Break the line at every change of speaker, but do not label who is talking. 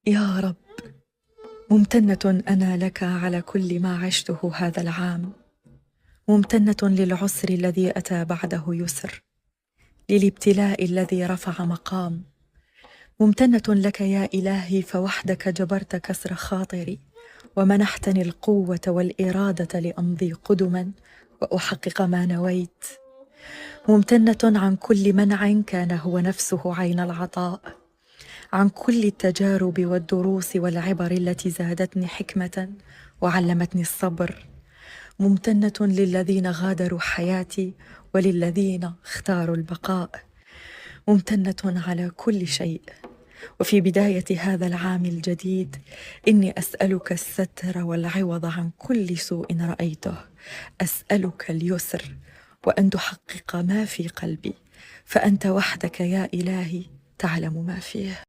يا رب، ممتنة أنا لك على كل ما عشته هذا العام، ممتنة للعسر الذي أتى بعده يسر، للابتلاء الذي رفع مقام، ممتنة لك يا إلهي فوحدك جبرت كسر خاطري، ومنحتني القوة والإرادة لأمضي قدما وأحقق ما نويت، ممتنة عن كل منع كان هو نفسه عين العطاء، عن كل التجارب والدروس والعبر التي زادتني حكمة وعلمتني الصبر، ممتنة للذين غادروا حياتي وللذين اختاروا البقاء، ممتنة على كل شيء. وفي بداية هذا العام الجديد إني أسألك الستر والعوض عن كل سوء رأيته، أسألك اليسر وأن تحقق ما في قلبي، فأنت وحدك يا إلهي تعلم ما فيه.